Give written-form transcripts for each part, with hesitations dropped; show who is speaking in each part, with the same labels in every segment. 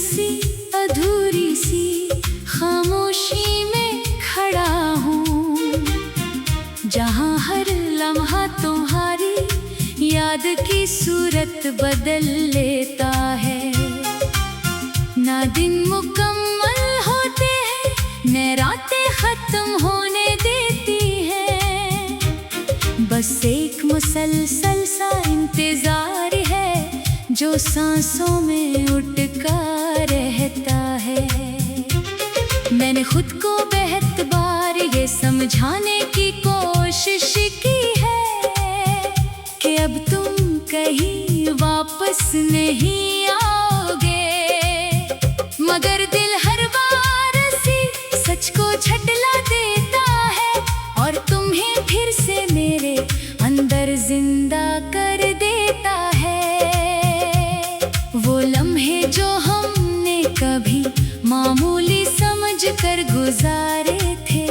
Speaker 1: सी अधूरी सी खामोशी में खड़ा हूँ, जहाँ हर लम्हा तुम्हारी याद की सूरत बदल लेता है। ना दिन मुकम्मल होते हैं, न रातें खत्म होने देती हैं, बस एक मुसलसल सा इंतजार है जो सांसों में उठका रहता है। मैंने खुद को बहुत बार ये समझाने की कोशिश की है कि अब तुम कहीं वापस नहीं आओगे, मगर दिल हर बार सी सच को झटला देता है और तुम्हें फिर से मेरे अंदर जिंदा कर देता है। वो लम्हे जो हमने कभी मामूली समझकर गुजारे थे,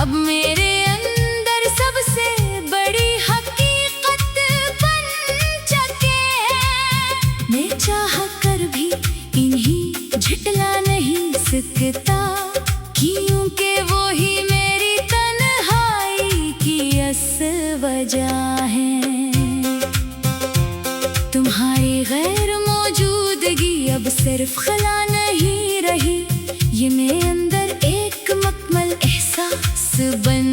Speaker 1: अब मेरे अंदर सबसे बड़ी हकीकत बन चुके हैं। मैं चाह कर भी इन्हीं झटला नहीं सकता, क्योंकि वो ही मेरी तन्हाई की असल वजह है। तुम्हारी गैर मौजूदगी अब सिर्फ ख्याल नहीं रही, ये मेरे अंदर एक मुकम्मल एहसास बन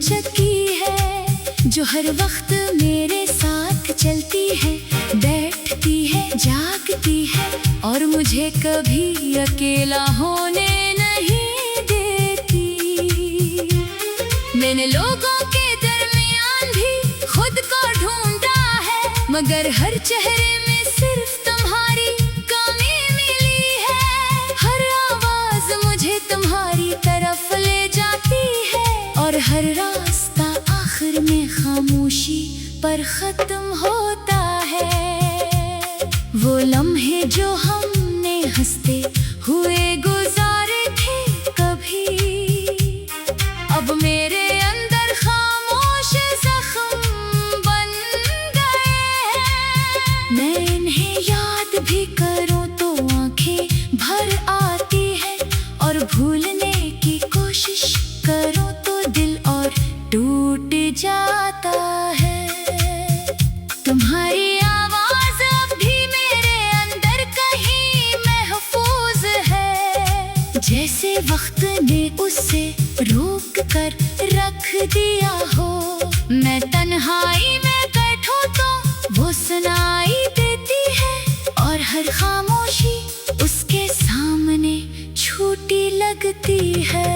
Speaker 1: चुकी है, जो हर वक्त मेरे साथ चलती है, बैठती है, जागती है और मुझे कभी अकेला होने नहीं देती। मैंने लोगों के दरमियान भी खुद को ढूंढा है, मगर हर चेहरे में सिर्फ तुम्हारी कमी मिली है। हर आवाज मुझे तुम्हारी तरफ ले जाती है और हर रास्ता आखिर में खामोशी पर खत्म होता है। वो लम्हे जो हमने हंसते हुए गुजारे थे कभी, अब मेरे अंदर खामोश जख्म बन गए हैं। मैं इन्हें याद भी करूं तो आंखें भर आती है और भूलने की कोशिश करूं तो दिल और टूट जाता है। तुम्हारी आवाज अब भी मेरे अंदर कहीं महफूज है, जैसे वक्त ने उसे रोक कर रख दिया हो। मैं तन्हाई में बैठूं तो वो सुनाई देती है और हर खामोशी उसके सामने छोटी लगती है।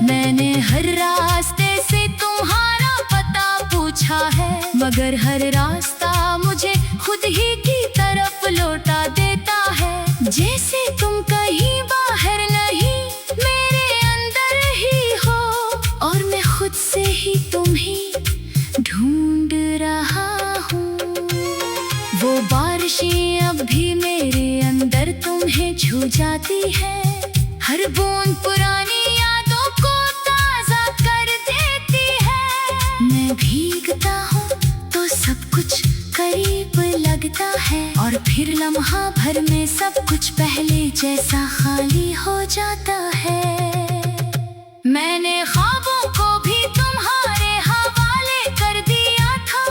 Speaker 1: मैंने हर रास्ते से तुम्हारा पता पूछा है, मगर हर रास्ता मुझे खुद ही की तरफ लौटा देता है। जैसे तुम कहीं बाहर नहीं, मेरे अंदर ही हो और मैं खुद से ही तुम्हें ढूंढ रहा हूँ। वो बारिशें अब भी मेरे अंदर तुम्हें छू जाती है, हर बूंद पुरानी यादों को ताजा कर देती है। मैं भीगता हूँ तो सब कुछ करीब लगता है और फिर लम्हा भर में सब कुछ पहले जैसा खाली हो जाता है। मैंने ख्वाबों को भी तुम्हारे हवाले कर दिया था,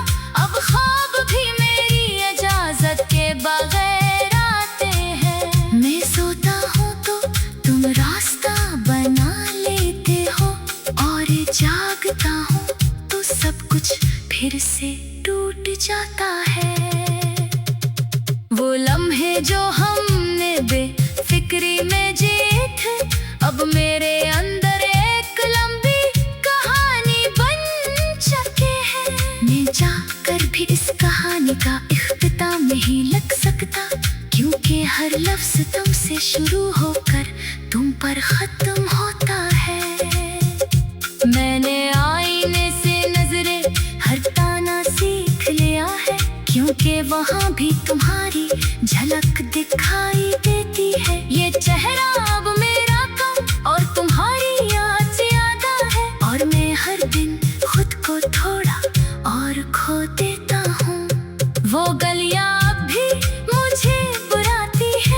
Speaker 1: अब ख्वाब भी मेरी इजाजत के बगैर आते हैं। मैं सोता हूँ तो तुम रास्ता बना लेते हो और जागता हूँ तो सब कुछ फिर से टूट जाता है। वो लम्हे जो हमने बेफिक्री में जिए थे, अब मेरे अंदर एक लंबी कहानी बन चुके हैं। मैं जाकर भी इस कहानी का इख्तिताम नहीं लग सकता, क्योंकि हर लफ्ज तुमसे शुरू होकर तुम पर खत्म होता है। मैंने आईने से नजरें हटाना सीख लिया है, क्योंकि वहाँ भी तुम्हारी झलक दिखाई देती है। ये चेहरा अब मेरा कम और तुम्हारी याद ज्यादा है, और मैं हर दिन खुद को थोड़ा और खो देता हूँ। वो गलियाँ अब भी मुझे बुलाती है,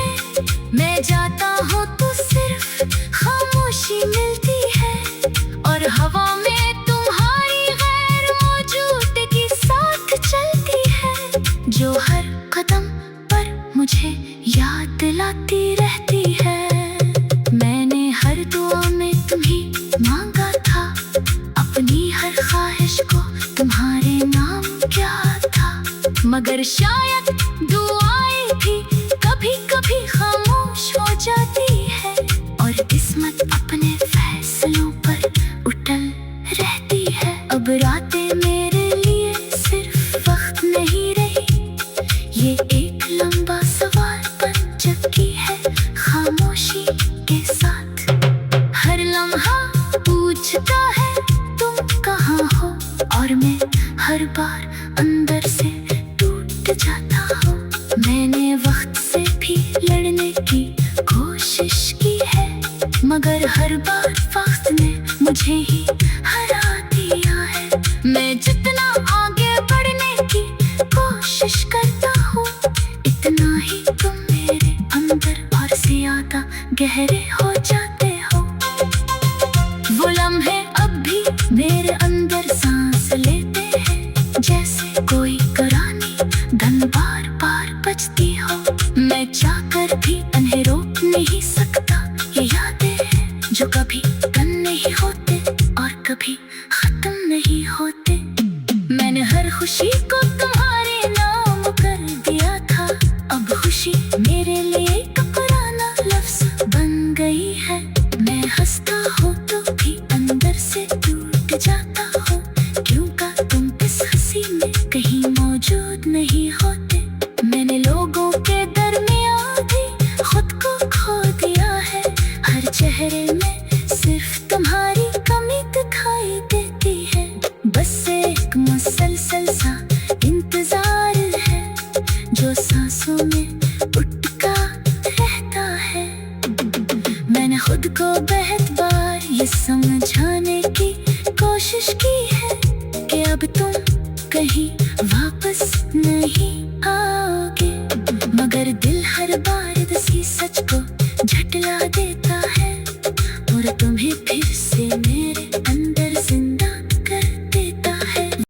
Speaker 1: जो हर कदम पर मुझे याद दिलाती रहती है। मैंने हर दुआ में तुम्हें मांगा था, अपनी हर ख्वाहिश को तुम्हारे नाम किया था। मगर शायद दुआएं भी कभी कभी खामोश हो जाती है, और किस्मत अपने फैसलों पर अटल रहती है। अब रातें मेरे लिए सिर्फ वक्त नहीं रही, ये एक लंबा सवाल बन चुकी है खामोशी के साथ। हर लम्हा पूछता है तुम कहाँ हो, और मैं हर बार अंदर से टूट जाता हूँ। मैंने वक्त से भी लड़ने की कोशिश की है, मगर हर बार वक्त ने मुझे ही हरा दिया है। मैं जितना आगे बढ़ने की कोशिश करता हूँ, इतना ही तुम मेरे अंदर और ज्यादा गहरे हो जाते हो। वो लम्हे अब भी मेरे अंदर सांस लेते हैं, जैसे कोई पुरानी धन बार बार बजती हो। मैं चाहकर भी उन्हें रोक नहीं सकता, ये यादें हैं जो कभी कम नहीं होते और कभी खत्म नहीं होते। मैंने हर खुशी को तुम्हारे नाम कर दिया था, अब खुशी मेरे लिए एक पुराना लफ्ज बन गई है। मैं हंसता हूँ तो भी अंदर से टूट जाता हूँ, क्योंकि तुम इस हंसी में कहीं मौजूद नहीं होते। मैंने लोगों के दरमियान भी खुद को खो दिया है, हर चेहरे में सिर्फ तुम्हारी कमी दिखाई देती है। बस एक मुसलसल सा इंतजार है, जो सांसों में उठता रहता है। मैंने खुद को बहुत बार ये समझाने की कोशिश की है कि अब तुम कहीं वापस नहीं आओगे, मगर दिल हर बार इसी सच को झटला देता है, और तुम्हें फिर से